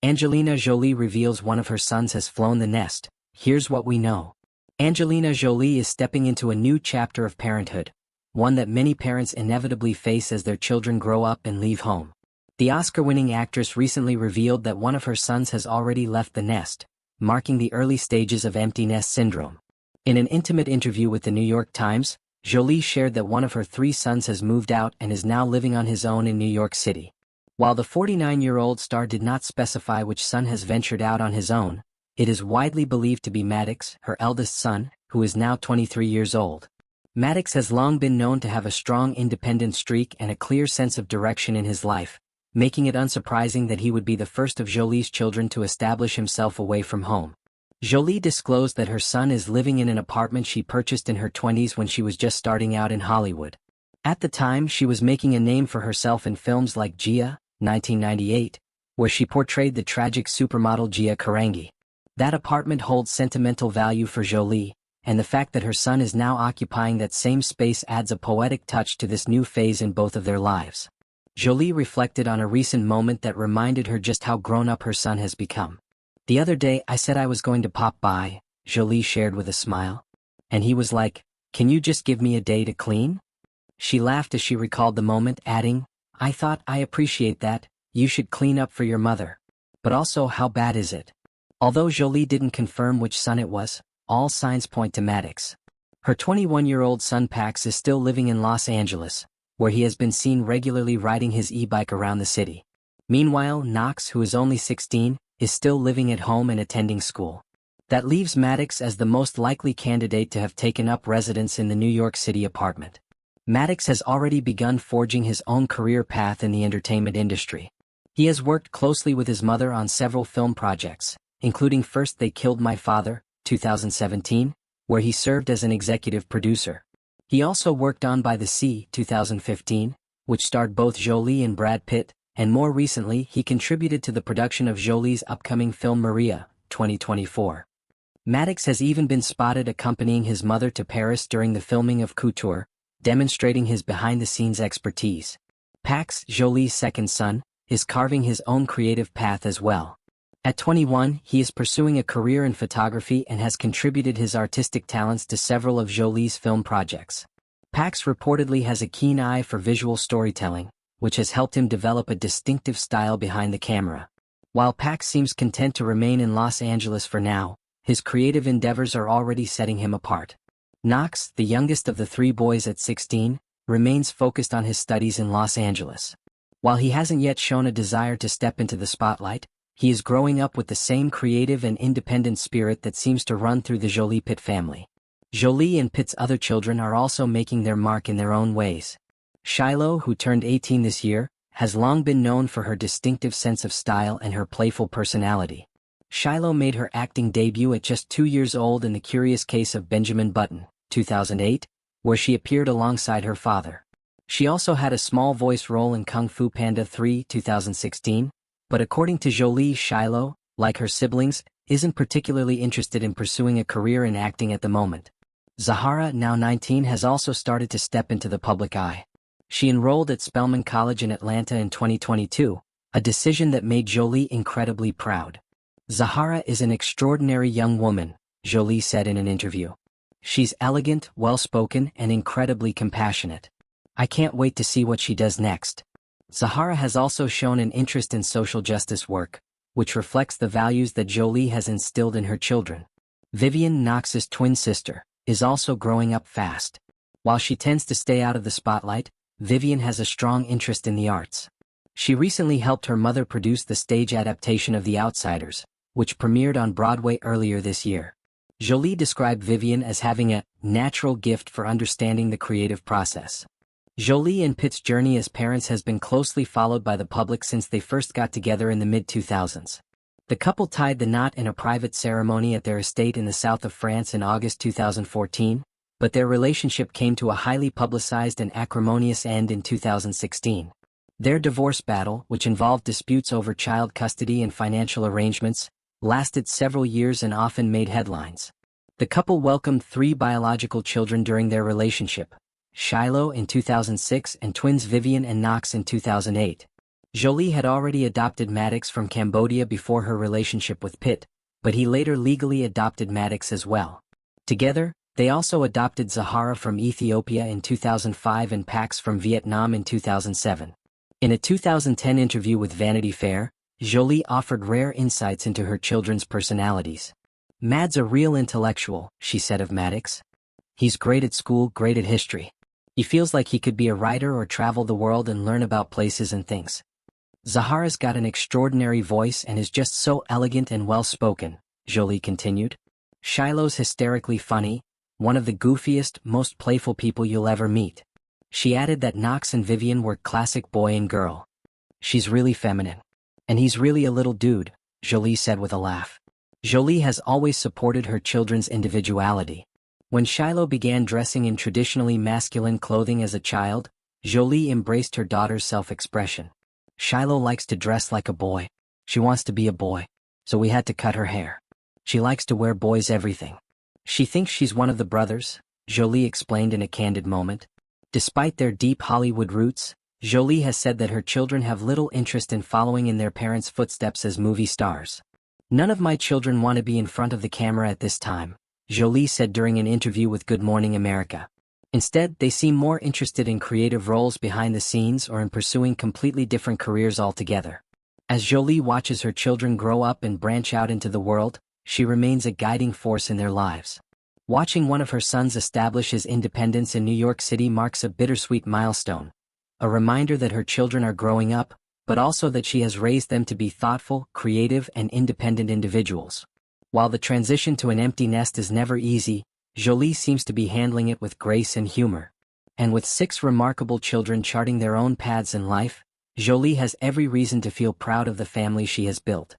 Angelina Jolie reveals one of her sons has flown the nest. Here's what we know. Angelina Jolie is stepping into a new chapter of parenthood, one that many parents inevitably face as their children grow up and leave home. The Oscar-winning actress recently revealed that one of her sons has already left the nest, marking the early stages of empty nest syndrome. In an intimate interview with the New York Times, Jolie shared that one of her 3 sons has moved out and is now living on his own in New York City. While the 49-year-old star did not specify which son has ventured out on his own, it is widely believed to be Maddox, her eldest son, who is now 23 years old. Maddox has long been known to have a strong independent streak and a clear sense of direction in his life, making it unsurprising that he would be the first of Jolie's children to establish himself away from home. Jolie disclosed that her son is living in an apartment she purchased in her 20s when she was just starting out in Hollywood. At the time, she was making a name for herself in films like Gia, 1998, where she portrayed the tragic supermodel Gia Carangi. That apartment holds sentimental value for Jolie, and the fact that her son is now occupying that same space adds a poetic touch to this new phase in both of their lives. Jolie reflected on a recent moment that reminded her just how grown-up her son has become. "The other day I said I was going to pop by," Jolie shared with a smile. "And he was like, 'Can you just give me a day to clean?'" She laughed as she recalled the moment, adding, "I thought I appreciate that, you should clean up for your mother. But also, how bad is it?" Although Jolie didn't confirm which son it was, all signs point to Maddox. Her 21-year-old son Pax is still living in Los Angeles, where he has been seen regularly riding his e-bike around the city. Meanwhile, Knox, who is only 16, is still living at home and attending school. That leaves Maddox as the most likely candidate to have taken up residence in the New York City apartment. Maddox has already begun forging his own career path in the entertainment industry. He has worked closely with his mother on several film projects, including First They Killed My Father, 2017, where he served as an executive producer. He also worked on By the Sea, 2015, which starred both Jolie and Brad Pitt, and more recently he contributed to the production of Jolie's upcoming film Maria, 2024. Maddox has even been spotted accompanying his mother to Paris during the filming of Couture, demonstrating his behind-the-scenes expertise. Pax, Jolie's second son, is carving his own creative path as well. At 21, he is pursuing a career in photography and has contributed his artistic talents to several of Jolie's film projects. Pax reportedly has a keen eye for visual storytelling, which has helped him develop a distinctive style behind the camera. While Pax seems content to remain in Los Angeles for now, his creative endeavors are already setting him apart. Knox, the youngest of the 3 boys at 16, remains focused on his studies in Los Angeles. While he hasn't yet shown a desire to step into the spotlight, he is growing up with the same creative and independent spirit that seems to run through the Jolie-Pitt family. Jolie and Pitt's other children are also making their mark in their own ways. Shiloh, who turned 18 this year, has long been known for her distinctive sense of style and her playful personality. Shiloh made her acting debut at just 2 years old in The Curious Case of Benjamin Button, 2008, where she appeared alongside her father. She also had a small voice role in Kung Fu Panda 3, 2016, but according to Jolie, Shiloh, like her siblings, isn't particularly interested in pursuing a career in acting at the moment. Zahara, now 19, has also started to step into the public eye. She enrolled at Spelman College in Atlanta in 2022, a decision that made Jolie incredibly proud. "Zahara is an extraordinary young woman," Jolie said in an interview. "She's elegant, well-spoken, and incredibly compassionate. I can't wait to see what she does next." Zahara has also shown an interest in social justice work, which reflects the values that Jolie has instilled in her children. Vivian, Knox's twin sister, is also growing up fast. While she tends to stay out of the spotlight, Vivian has a strong interest in the arts. She recently helped her mother produce the stage adaptation of The Outsiders, which premiered on Broadway earlier this year. Jolie described Vivian as having a natural gift for understanding the creative process. Jolie and Pitt's journey as parents has been closely followed by the public since they first got together in the mid-2000s. The couple tied the knot in a private ceremony at their estate in the south of France in August 2014, but their relationship came to a highly publicized and acrimonious end in 2016. Their divorce battle, which involved disputes over child custody and financial arrangements, lasted several years and often made headlines. The couple welcomed 3 biological children during their relationship: Shiloh in 2006 and twins Vivian and Knox in 2008. Jolie had already adopted Maddox from Cambodia before her relationship with Pitt, but he later legally adopted Maddox as well. Together, they also adopted Zahara from Ethiopia in 2005 and Pax from Vietnam in 2007. In a 2010 interview with Vanity Fair, Jolie offered rare insights into her children's personalities. "Mad's a real intellectual," she said of Maddox. "He's great at school, great at history. He feels like he could be a writer or travel the world and learn about places and things. Zahara's got an extraordinary voice and is just so elegant and well-spoken," Jolie continued. "Shiloh's hysterically funny, one of the goofiest, most playful people you'll ever meet." She added that Knox and Vivian were classic boy and girl. "She's really feminine. And he's really a little dude," Jolie said with a laugh. Jolie has always supported her children's individuality. When Shiloh began dressing in traditionally masculine clothing as a child, Jolie embraced her daughter's self-expression. "Shiloh likes to dress like a boy. She wants to be a boy. So we had to cut her hair. She likes to wear boys' everything. She thinks she's one of the brothers," Jolie explained in a candid moment. Despite their deep Hollywood roots, Jolie has said that her children have little interest in following in their parents' footsteps as movie stars. "None of my children want to be in front of the camera at this time," Jolie said during an interview with Good Morning America. "Instead, they seem more interested in creative roles behind the scenes or in pursuing completely different careers altogether." As Jolie watches her children grow up and branch out into the world, she remains a guiding force in their lives. Watching one of her sons establish his independence in New York City marks a bittersweet milestone, a reminder that her children are growing up, but also that she has raised them to be thoughtful, creative, and independent individuals. While the transition to an empty nest is never easy, Jolie seems to be handling it with grace and humor. And with 6 remarkable children charting their own paths in life, Jolie has every reason to feel proud of the family she has built.